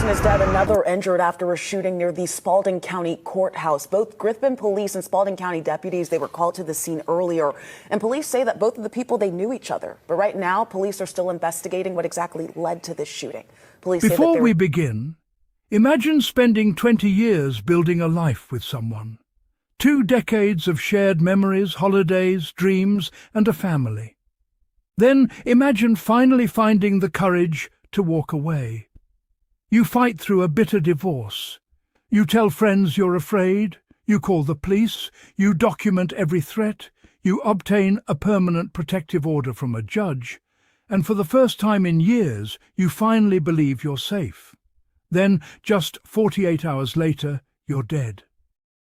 person is dead, another injured after a shooting near the Spalding County Courthouse. Both Griffin police and Spalding County deputies, they were called to the scene earlier. And police say that both of the people, they knew each other. But right now, police are still investigating what exactly led to this shooting. Police say that Before we begin, imagine spending 20 years building a life with someone. 2 decades of shared memories, holidays, dreams, and a family. Then imagine finally finding the courage to walk away. You fight through a bitter divorce. You tell friends you're afraid. You call the police. You document every threat. You obtain a permanent protective order from a judge. And for the first time in years, you finally believe you're safe. Then, just 48 hours later, you're dead.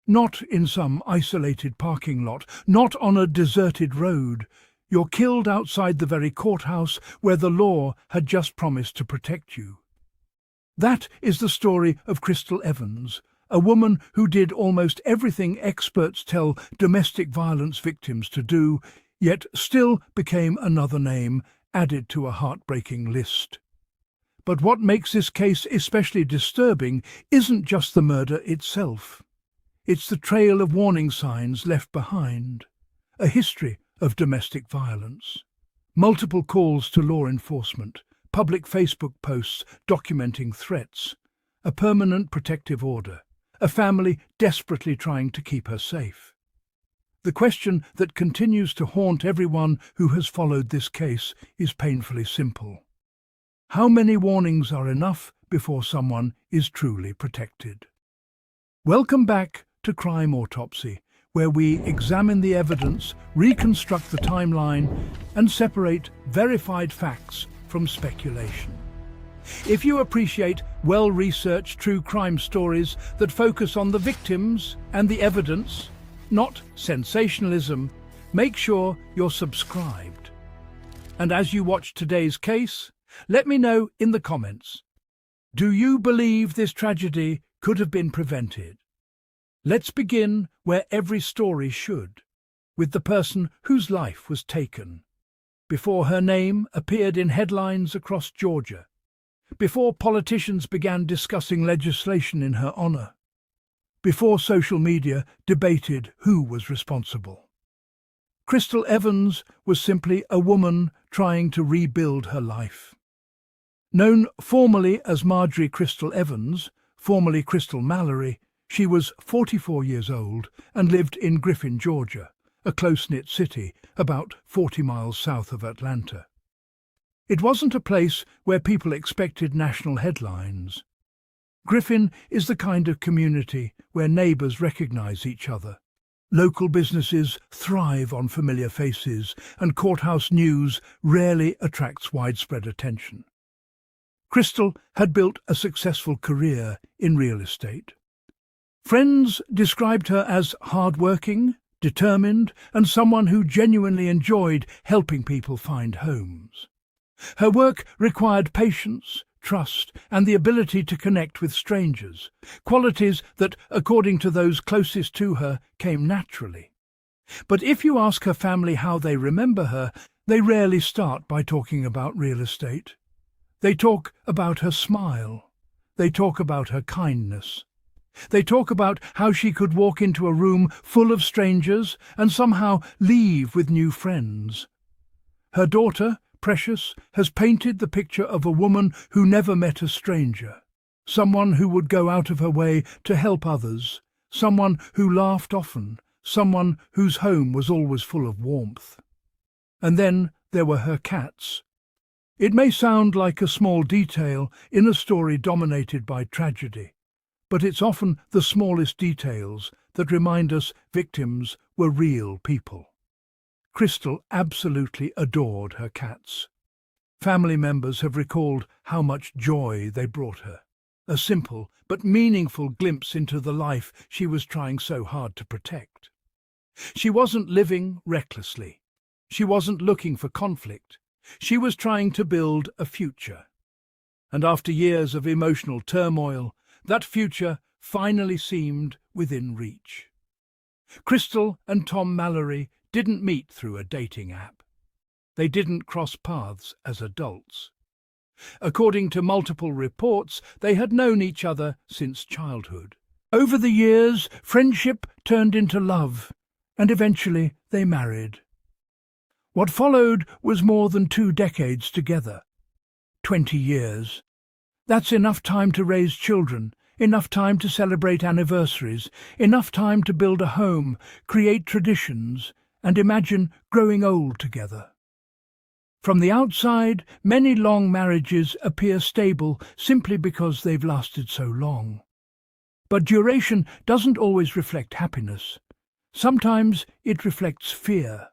Not in some isolated parking lot, not on a deserted road. You're killed outside the very courthouse where the law had just promised to protect you. That is the story of Krystal Evans, a woman who did almost everything experts tell domestic violence victims to do, yet still became another name added to a heartbreaking list. But what makes this case especially disturbing isn't just the murder itself. It's the trail of warning signs left behind, a history of domestic violence, multiple calls to law enforcement, public Facebook posts documenting threats, a permanent protective order, a family desperately trying to keep her safe. The question that continues to haunt everyone who has followed this case is painfully simple. How many warnings are enough before someone is truly protected? Welcome back to Crime Autopsy, where we examine the evidence, reconstruct the timeline, and separate verified facts from speculation. If you appreciate well-researched true crime stories that focus on the victims and the evidence, not sensationalism, make sure you're subscribed. And as you watch today's case, let me know in the comments. Do you believe this tragedy could have been prevented? Let's begin where every story should, with the person whose life was taken. Before her name appeared in headlines across Georgia. Before politicians began discussing legislation in her honor. Before social media debated who was responsible. Krystal Evans was simply a woman trying to rebuild her life. Known formally as Marjorie Krystal Evans, formerly Krystal Mallory, she was 44 years old and lived in Griffin, Georgia, a close-knit city about 40 miles south of Atlanta. It wasn't a place where people expected national headlines. Griffin is the kind of community where neighbors recognize each other. Local businesses thrive on familiar faces, and courthouse news rarely attracts widespread attention. Krystal had built a successful career in real estate. Friends described her as hard-working, determined, and someone who genuinely enjoyed helping people find homes. Her work required patience, trust, and the ability to connect with strangers, qualities that, according to those closest to her, came naturally. But if you ask her family how they remember her, they rarely start by talking about real estate. They talk about her smile. They talk about her kindness. They talk about how she could walk into a room full of strangers and somehow leave with new friends. Her daughter, Precious, has painted the picture of a woman who never met a stranger, someone who would go out of her way to help others, someone who laughed often, someone whose home was always full of warmth. And then there were her cats. It may sound like a small detail in a story dominated by tragedy, but it's often the smallest details that remind us victims were real people. Krystal absolutely adored her cats. Family members have recalled how much joy they brought her, a simple but meaningful glimpse into the life she was trying so hard to protect. She wasn't living recklessly. She wasn't looking for conflict. She was trying to build a future. And after years of emotional turmoil, that future finally seemed within reach. Krystal and Tom Mallory didn't meet through a dating app. They didn't cross paths as adults. According to multiple reports, they had known each other since childhood. Over the years, friendship turned into love, and eventually they married. What followed was more than 2 decades together. 20 years. That's enough time to raise children, enough time to celebrate anniversaries, enough time to build a home, create traditions, and imagine growing old together. From the outside, many long marriages appear stable simply because they've lasted so long. But duration doesn't always reflect happiness. Sometimes it reflects fear.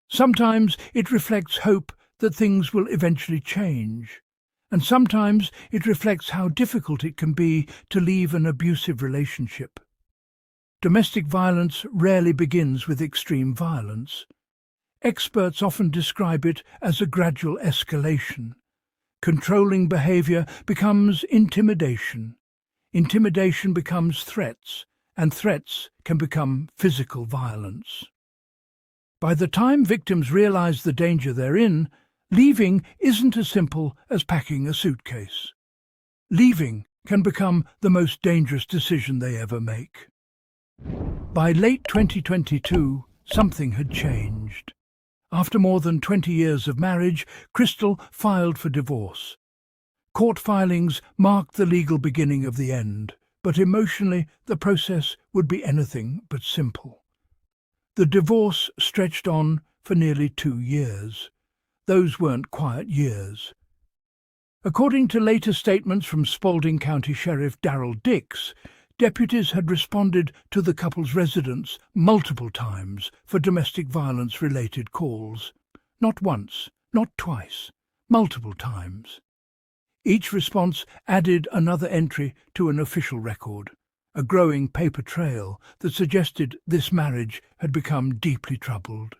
Sometimes it reflects hope that things will eventually change. And sometimes it reflects how difficult it can be to leave an abusive relationship. Domestic violence rarely begins with extreme violence. Experts often describe it as a gradual escalation. Controlling behavior becomes intimidation. Intimidation becomes threats, and threats can become physical violence. By the time victims realize the danger they're in, leaving isn't as simple as packing a suitcase. Leaving can become the most dangerous decision they ever make. By late 2022, something had changed. After more than 20 years of marriage, Krystal filed for divorce. Court filings marked the legal beginning of the end, but emotionally the process would be anything but simple. The divorce stretched on for nearly 2 years. Those weren't quiet years. According to later statements from Spalding County Sheriff Darrell Dix, deputies had responded to the couple's residence multiple times for domestic violence-related calls. Not once, not twice, multiple times. Each response added another entry to an official record, a growing paper trail that suggested this marriage had become deeply troubled.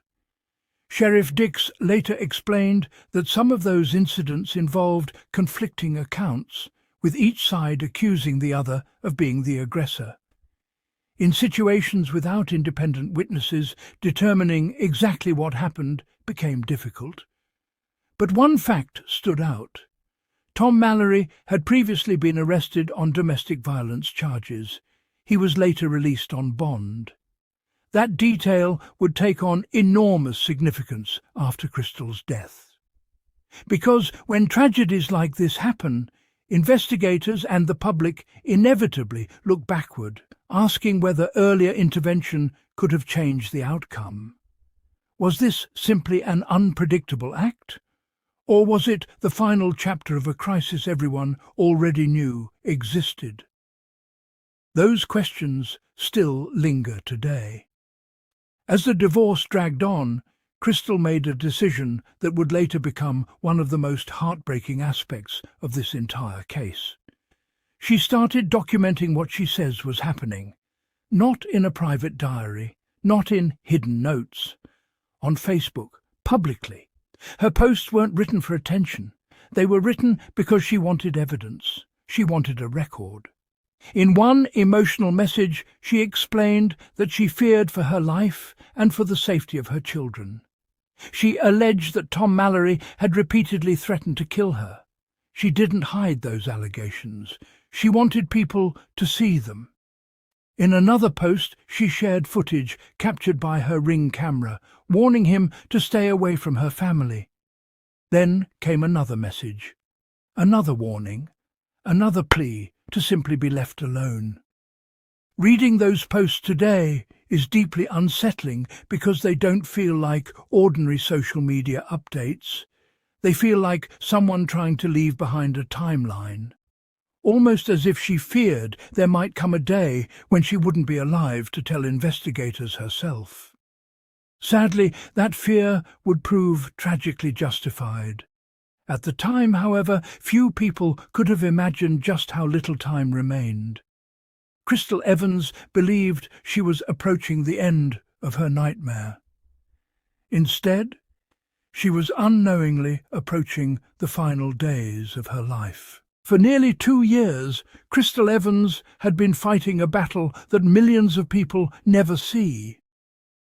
Sheriff Dix later explained that some of those incidents involved conflicting accounts, with each side accusing the other of being the aggressor. In situations without independent witnesses, determining exactly what happened became difficult. But one fact stood out. Tom Mallory had previously been arrested on domestic violence charges. He was later released on bond. That detail would take on enormous significance after Krystal's death. Because when tragedies like this happen, investigators and the public inevitably look backward, asking whether earlier intervention could have changed the outcome. Was this simply an unpredictable act? Or was it the final chapter of a crisis everyone already knew existed? Those questions still linger today. As the divorce dragged on, Krystal made a decision that would later become one of the most heartbreaking aspects of this entire case. She started documenting what she says was happening, not in a private diary, not in hidden notes, on Facebook, publicly. Her posts weren't written for attention. They were written because she wanted evidence. She wanted a record. In one emotional message, she explained that she feared for her life and for the safety of her children. She alleged that Tom Mallory had repeatedly threatened to kill her. She didn't hide those allegations. She wanted people to see them. In another post, she shared footage captured by her Ring camera, warning him to stay away from her family. Then came another message, another warning, another plea to simply be left alone. Reading those posts today is deeply unsettling because they don't feel like ordinary social media updates. They feel like someone trying to leave behind a timeline. Almost as if she feared there might come a day when she wouldn't be alive to tell investigators herself. Sadly, that fear would prove tragically justified. At the time, however, few people could have imagined just how little time remained. Krystal Evans believed she was approaching the end of her nightmare. Instead, she was unknowingly approaching the final days of her life. For nearly 2 years, Krystal Evans had been fighting a battle that millions of people never see.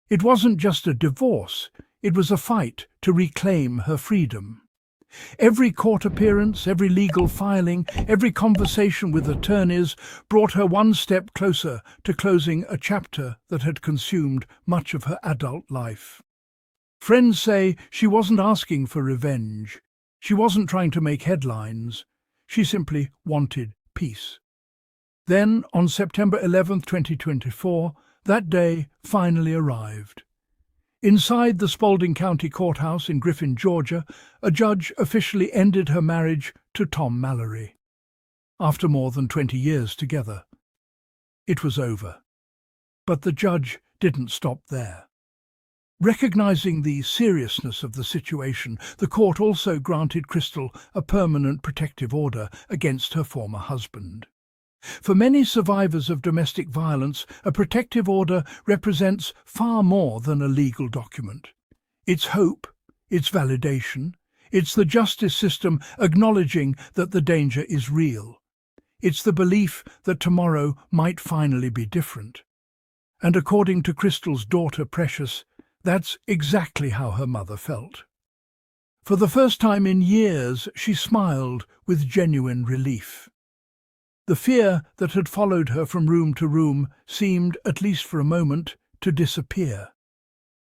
It wasn't just a divorce, it was a fight to reclaim her freedom. Every court appearance, every legal filing, every conversation with attorneys brought her one step closer to closing a chapter that had consumed much of her adult life. Friends say she wasn't asking for revenge. She wasn't trying to make headlines. She simply wanted peace. Then, on September 11, 2024, that day finally arrived. Inside the Spalding County Courthouse in Griffin, Georgia, a judge officially ended her marriage to Tom Mallory. After more than 20 years together. It was over. But the judge didn't stop there. Recognizing the seriousness of the situation, the court also granted Krystal a permanent protective order against her former husband. For many survivors of domestic violence, a protective order represents far more than a legal document. It's hope, it's validation, it's the justice system acknowledging that the danger is real. It's the belief that tomorrow might finally be different. And according to Krystal's daughter Precious, that's exactly how her mother felt. For the first time in years, she smiled with genuine relief. The fear that had followed her from room to room seemed, at least for a moment, to disappear.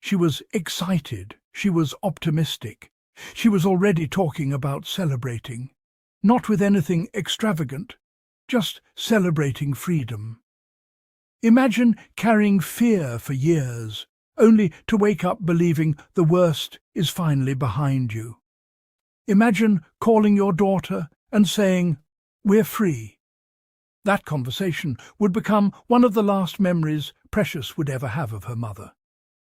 She was excited, she was optimistic, she was already talking about celebrating, not with anything extravagant, just celebrating freedom. Imagine carrying fear for years, only to wake up believing the worst is finally behind you. Imagine calling your daughter and saying, "We're free." That conversation would become one of the last memories Precious would ever have of her mother,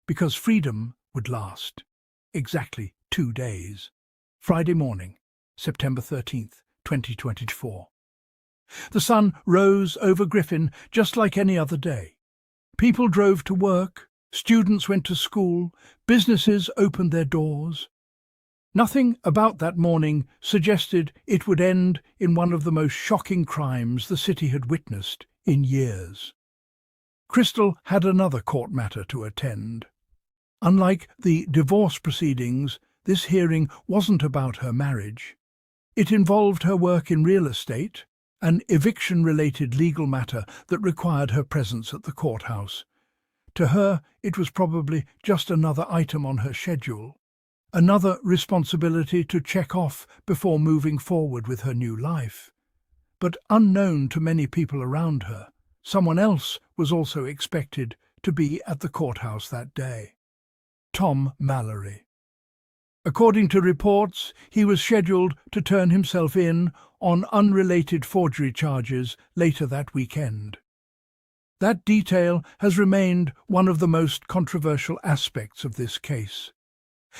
because freedom would last exactly 2 days. Friday morning, September 13th, 2024. The sun rose over Griffin just like any other day. People drove to work, students went to school, businesses opened their doors. Nothing about that morning suggested it would end in one of the most shocking crimes the city had witnessed in years. Krystal had another court matter to attend. Unlike the divorce proceedings, this hearing wasn't about her marriage. It involved her work in real estate, an eviction-related legal matter that required her presence at the courthouse. To her, it was probably just another item on her schedule. Another responsibility to check off before moving forward with her new life. But unknown to many people around her, someone else was also expected to be at the courthouse that day. Tom Mallory. According to reports, he was scheduled to turn himself in on unrelated forgery charges later that weekend. That detail has remained one of the most controversial aspects of this case.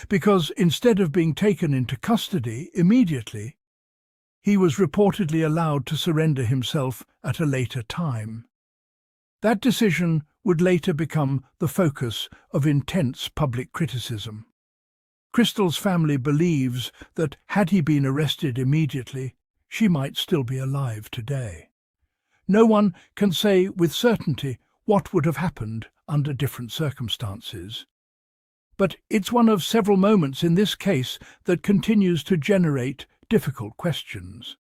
Because instead of being taken into custody immediately, he was reportedly allowed to surrender himself at a later time. That decision would later become the focus of intense public criticism. Krystal's family believes that had he been arrested immediately, she might still be alive today. No one can say with certainty what would have happened under different circumstances. But it's one of several moments in this case that continues to generate difficult questions.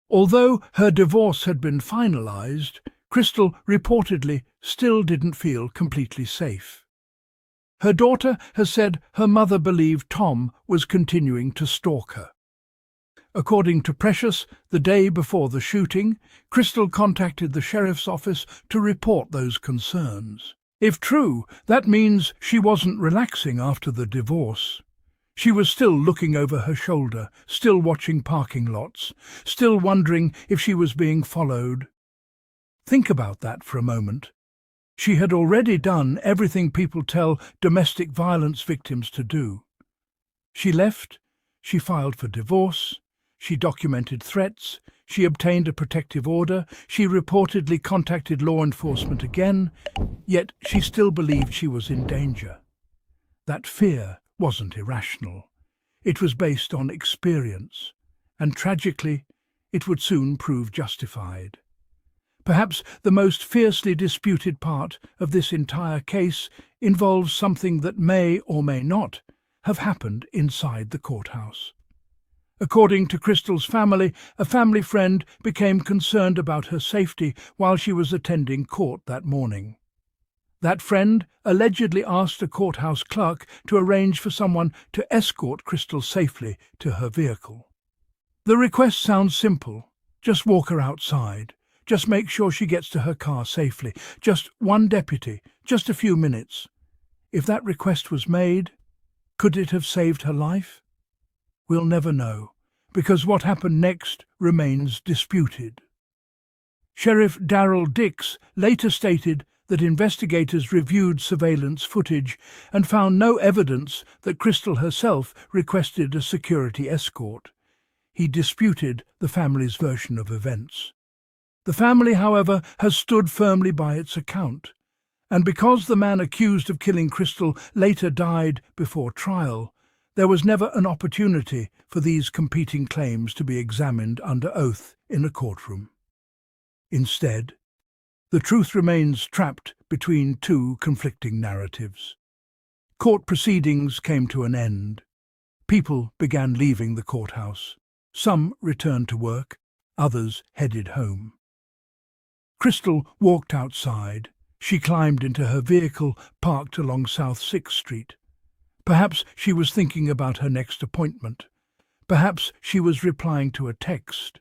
Although her divorce had been finalized, Krystal reportedly still didn't feel completely safe. Her daughter has said her mother believed Tom was continuing to stalk her. According to Precious, the day before the shooting, Krystal contacted the sheriff's office to report those concerns. If true, that means she wasn't relaxing after the divorce. She was still looking over her shoulder, still watching parking lots, still wondering if she was being followed. Think about that for a moment. She had already done everything people tell domestic violence victims to do. She left, she filed for divorce, she documented threats, she obtained a protective order, she reportedly contacted law enforcement again, yet she still believed she was in danger. That fear wasn't irrational. It was based on experience, and tragically, it would soon prove justified. Perhaps the most fiercely disputed part of this entire case involves something that may or may not have happened inside the courthouse. According to Krystal's family, a family friend became concerned about her safety while she was attending court that morning. That friend allegedly asked a courthouse clerk to arrange for someone to escort Krystal safely to her vehicle. The request sounds simple. Just walk her outside. Just make sure she gets to her car safely. Just one deputy. Just a few minutes. If that request was made, could it have saved her life? We'll never know, because what happened next remains disputed. Sheriff Darrell Dix later stated that investigators reviewed surveillance footage and found no evidence that Krystal herself requested a security escort. He disputed the family's version of events. The family, however, has stood firmly by its account, and because the man accused of killing Krystal later died before trial, there was never an opportunity for these competing claims to be examined under oath in a courtroom. Instead, the truth remains trapped between two conflicting narratives. Court proceedings came to an end. People began leaving the courthouse. Some returned to work, others headed home. Krystal walked outside. She climbed into her vehicle parked along South 6th Street. Perhaps she was thinking about her next appointment. Perhaps she was replying to a text.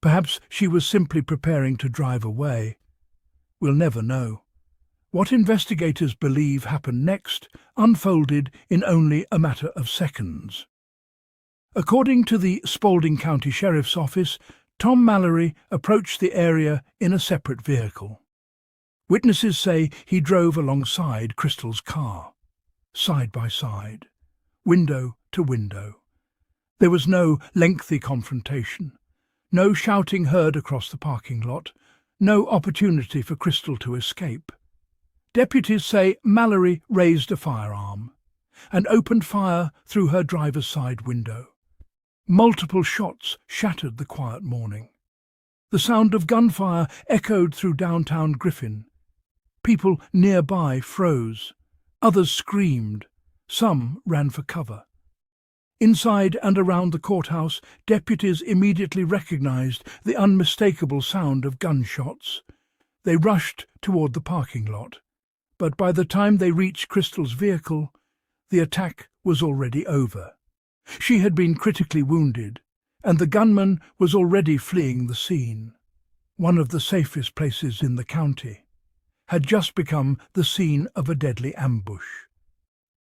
Perhaps she was simply preparing to drive away. We'll never know. What investigators believe happened next unfolded in only a matter of seconds. According to the Spalding County Sheriff's Office, Tom Mallory approached the area in a separate vehicle. Witnesses say he drove alongside Krystal's car, side by side, window to window. There was no lengthy confrontation, no shouting heard across the parking lot, no opportunity for Krystal to escape. Deputies say Mallory raised a firearm and opened fire through her driver's side window. Multiple shots shattered the quiet morning. The sound of gunfire echoed through downtown Griffin. People nearby froze. Others screamed. Some ran for cover. Inside and around the courthouse, deputies immediately recognized the unmistakable sound of gunshots. They rushed toward the parking lot, but by the time they reached Krystal's vehicle, the attack was already over. She had been critically wounded, and the gunman was already fleeing the scene. One of the safest places in the county had just become the scene of a deadly ambush.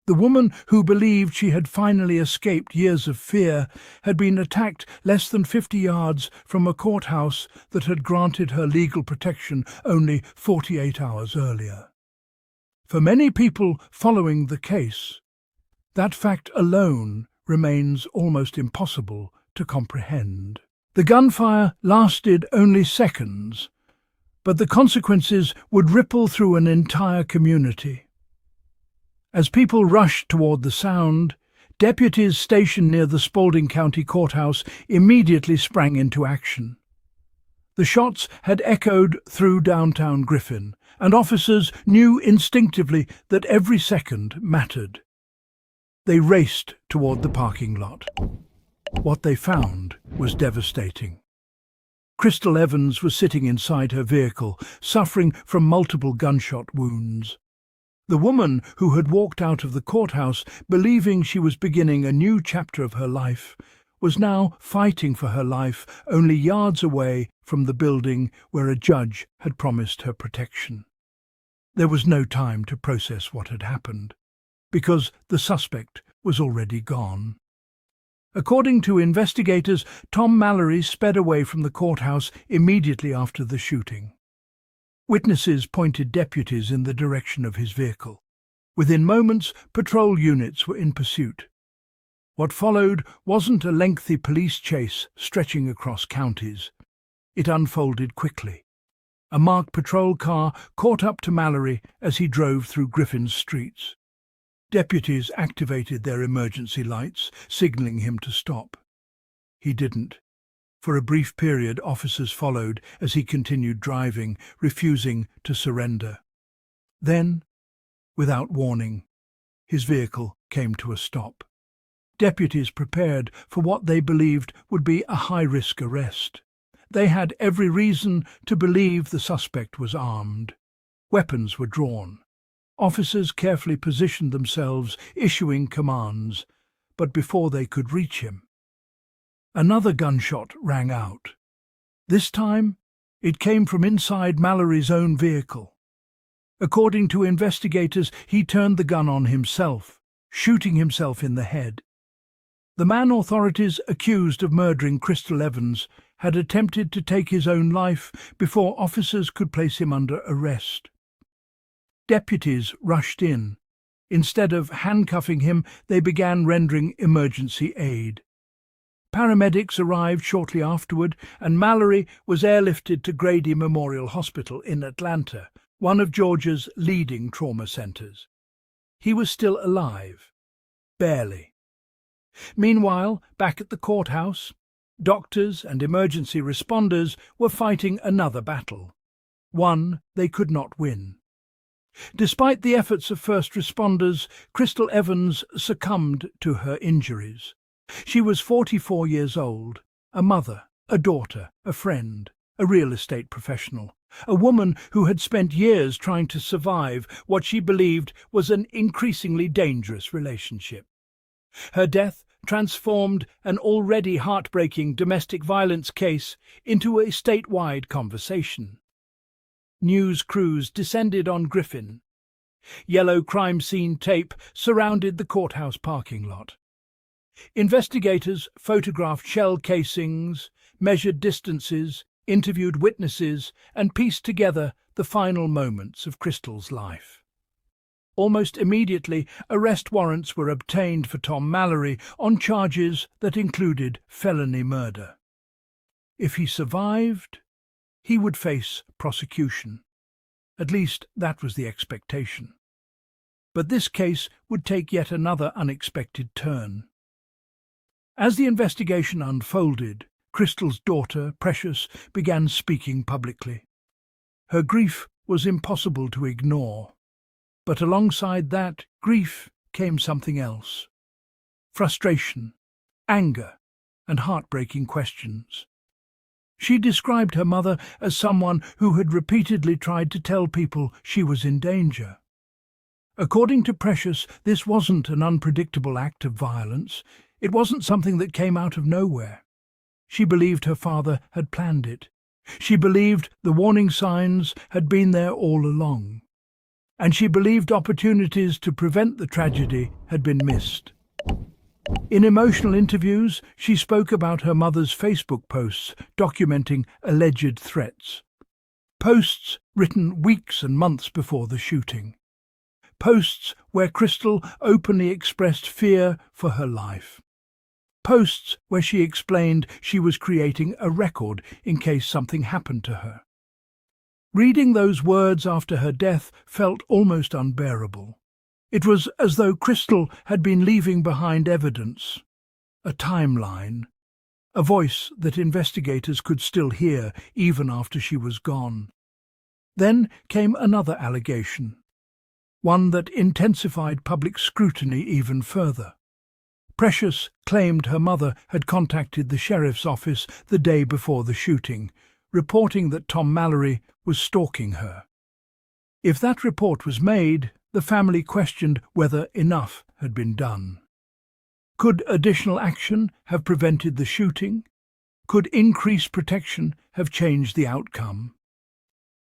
The woman who believed she had finally escaped years of fear had been attacked less than 50 yards from a courthouse that had granted her legal protection only 48 hours earlier. For many people following the case, that fact alone remains almost impossible to comprehend. The gunfire lasted only seconds, but the consequences would ripple through an entire community. As people rushed toward the sound, deputies stationed near the Spalding County Courthouse immediately sprang into action. The shots had echoed through downtown Griffin, and officers knew instinctively that every second mattered. They raced toward the parking lot. What they found was devastating. Krystal Evans was sitting inside her vehicle, suffering from multiple gunshot wounds. The woman who had walked out of the courthouse believing she was beginning a new chapter of her life was now fighting for her life only yards away from the building where a judge had promised her protection. There was no time to process what had happened, because the suspect was already gone. According to investigators, Tom Mallory sped away from the courthouse immediately after the shooting. Witnesses pointed deputies in the direction of his vehicle. Within moments, patrol units were in pursuit. What followed wasn't a lengthy police chase stretching across counties. It unfolded quickly. A marked patrol car caught up to Mallory as he drove through Griffin's streets. Deputies activated their emergency lights, signaling him to stop. He didn't. For a brief period, officers followed as he continued driving, refusing to surrender. Then, without warning, his vehicle came to a stop. Deputies prepared for what they believed would be a high-risk arrest. They had every reason to believe the suspect was armed. Weapons were drawn. Officers carefully positioned themselves, issuing commands, but before they could reach him, another gunshot rang out. This time, it came from inside Mallory's own vehicle. According to investigators, he turned the gun on himself, shooting himself in the head. The man authorities accused of murdering Krystal Evans had attempted to take his own life before officers could place him under arrest. Deputies rushed in. Instead of handcuffing him, they began rendering emergency aid. Paramedics arrived shortly afterward, and Mallory was airlifted to Grady Memorial Hospital in Atlanta, one of Georgia's leading trauma centers. He was still alive. Barely. Meanwhile, back at the courthouse, doctors and emergency responders were fighting another battle, one they could not win. Despite the efforts of first responders, Krystal Evans succumbed to her injuries. She was 44 years old, a mother, a daughter, a friend, a real estate professional, a woman who had spent years trying to survive what she believed was an increasingly dangerous relationship. Her death transformed an already heartbreaking domestic violence case into a statewide conversation. News crews descended on Griffin. Yellow crime scene tape surrounded the courthouse parking lot. Investigators photographed shell casings, measured distances, interviewed witnesses, and pieced together the final moments of Krystal's life. Almost immediately, arrest warrants were obtained for Tom Mallory on charges that included felony murder. If he survived, he would face prosecution. At least that was the expectation. But this case would take yet another unexpected turn. As the investigation unfolded, Krystal's daughter, Precious, began speaking publicly. Her grief was impossible to ignore. But alongside that grief came something else. Frustration, anger, and heartbreaking questions. She described her mother as someone who had repeatedly tried to tell people she was in danger. According to Precious, this wasn't an unpredictable act of violence. It wasn't something that came out of nowhere. She believed her father had planned it. She believed the warning signs had been there all along. And she believed opportunities to prevent the tragedy had been missed. In emotional interviews, she spoke about her mother's Facebook posts documenting alleged threats. Posts written weeks and months before the shooting. Posts where Krystal openly expressed fear for her life. Posts where she explained she was creating a record in case something happened to her. Reading those words after her death felt almost unbearable. It was as though Krystal had been leaving behind evidence, a timeline, a voice that investigators could still hear even after she was gone. Then came another allegation, one that intensified public scrutiny even further. Precious claimed her mother had contacted the sheriff's office the day before the shooting, reporting that Tom Mallory was stalking her. If that report was made, the family questioned whether enough had been done. Could additional action have prevented the shooting? Could increased protection have changed the outcome?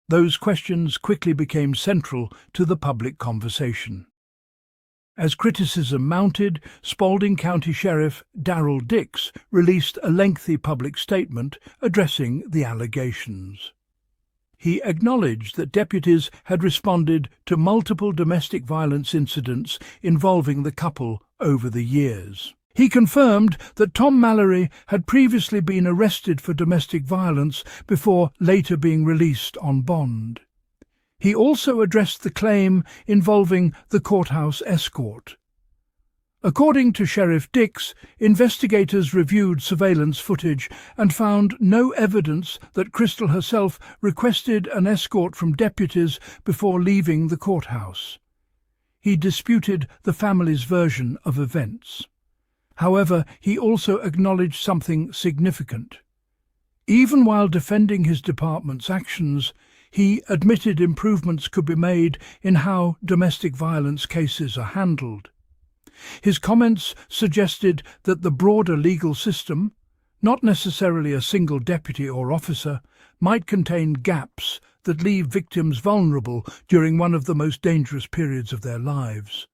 Those questions quickly became central to the public conversation. As criticism mounted, Spalding County Sheriff Darrell Dix released a lengthy public statement addressing the allegations. He acknowledged that deputies had responded to multiple domestic violence incidents involving the couple over the years. He confirmed that Tom Mallory had previously been arrested for domestic violence before later being released on bond. He also addressed the claim involving the courthouse escort. According to Sheriff Dix, investigators reviewed surveillance footage and found no evidence that Krystal herself requested an escort from deputies before leaving the courthouse. He disputed the family's version of events. However, he also acknowledged something significant. Even while defending his department's actions, he admitted improvements could be made in how domestic violence cases are handled. His comments suggested that the broader legal system, not necessarily a single deputy or officer, might contain gaps that leave victims vulnerable during one of the most dangerous periods of their lives.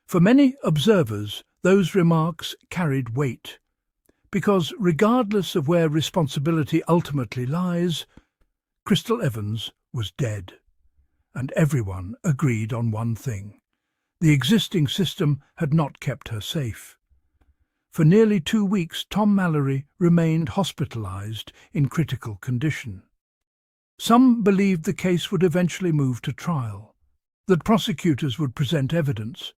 For many observers, those remarks carried weight, because regardless of where responsibility ultimately lies, Krystal Evans was dead. And everyone agreed on one thing: the existing system had not kept her safe. For nearly 2 weeks, Tom Mallory remained hospitalized in critical condition. Some believed the case would eventually move to trial, that prosecutors would present evidence,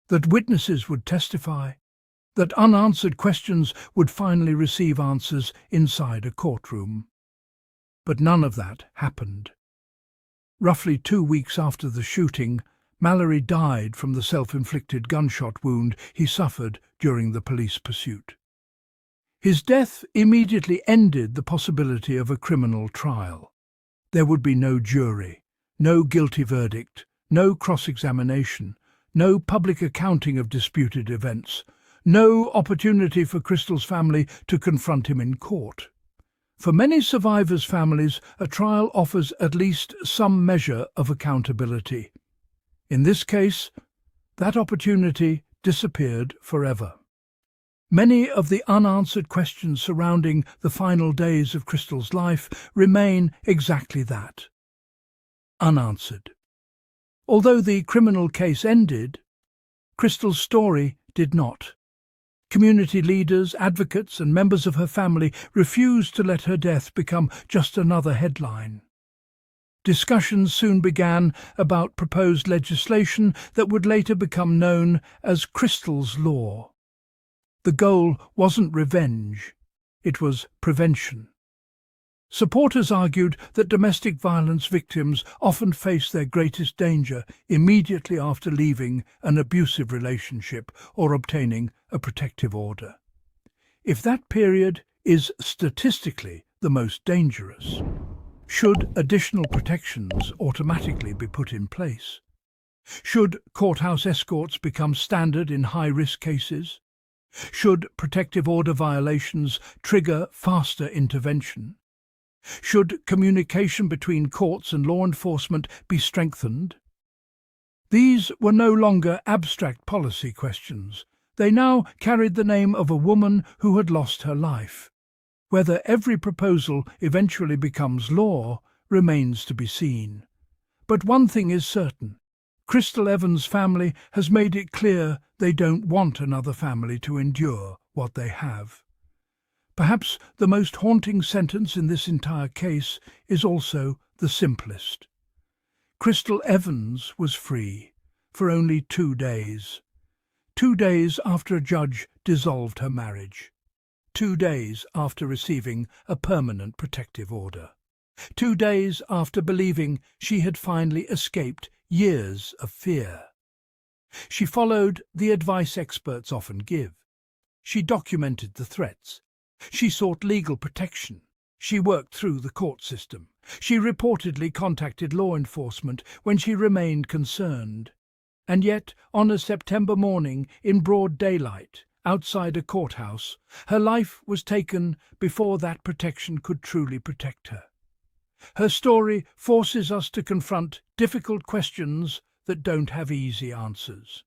that witnesses would testify, that unanswered questions would finally receive answers inside a courtroom. But none of that happened. Roughly 2 weeks after the shooting, Mallory died from the self-inflicted gunshot wound he suffered during the police pursuit. His death immediately ended the possibility of a criminal trial. There would be no jury, no guilty verdict, no cross-examination, no public accounting of disputed events, no opportunity for Krystal's family to confront him in court. For many survivors' families, a trial offers at least some measure of accountability. In this case, that opportunity disappeared forever. Many of the unanswered questions surrounding the final days of Krystal's life remain exactly that: unanswered. Although the criminal case ended, Krystal's story did not. Community leaders, advocates, and members of her family refused to let her death become just another headline. Discussions soon began about proposed legislation that would later become known as Krystal's Law. The goal wasn't revenge, it was prevention. Supporters argued that domestic violence victims often face their greatest danger immediately after leaving an abusive relationship or obtaining a protective order. If that period is statistically the most dangerous, should additional protections automatically be put in place? Should courthouse escorts become standard in high-risk cases? Should protective order violations trigger faster intervention? Should communication between courts and law enforcement be strengthened? These were no longer abstract policy questions. They now carried the name of a woman who had lost her life. Whether every proposal eventually becomes law remains to be seen. But one thing is certain: Krystal Evans' family has made it clear they don't want another family to endure what they have. Perhaps the most haunting sentence in this entire case is also the simplest. Krystal Evans was free for only 2 days. 2 days after a judge dissolved her marriage. 2 days after receiving a permanent protective order. 2 days after believing she had finally escaped years of fear. She followed the advice experts often give. She documented the threats. She sought legal protection. She worked through the court system. She reportedly contacted law enforcement when she remained concerned. And yet, on a September morning in broad daylight, outside a courthouse, her life was taken before that protection could truly protect her. Her story forces us to confront difficult questions that don't have easy answers.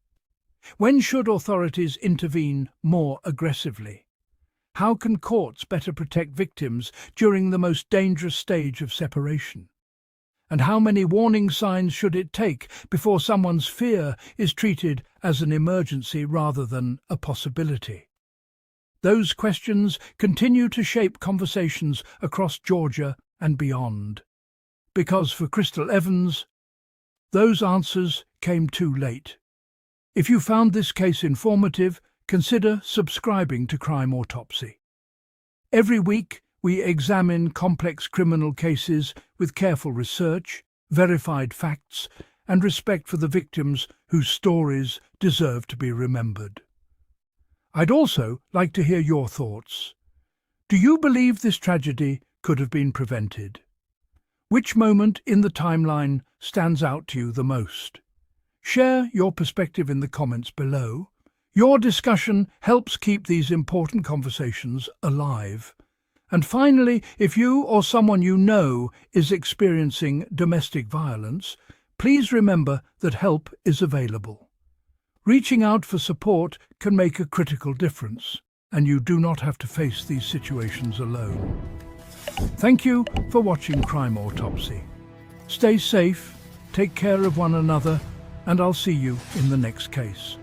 When should authorities intervene more aggressively? How can courts better protect victims during the most dangerous stage of separation? And how many warning signs should it take before someone's fear is treated as an emergency rather than a possibility? Those questions continue to shape conversations across Georgia and beyond. Because for Krystal Evans, those answers came too late. If you found this case informative, consider subscribing to Crime Autopsy. Every week, we examine complex criminal cases with careful research, verified facts, and respect for the victims whose stories deserve to be remembered. I'd also like to hear your thoughts. Do you believe this tragedy could have been prevented? Which moment in the timeline stands out to you the most? Share your perspective in the comments below. Your discussion helps keep these important conversations alive. And finally, if you or someone you know is experiencing domestic violence, please remember that help is available. Reaching out for support can make a critical difference, and you do not have to face these situations alone. Thank you for watching Crime Autopsy. Stay safe, take care of one another, and I'll see you in the next case.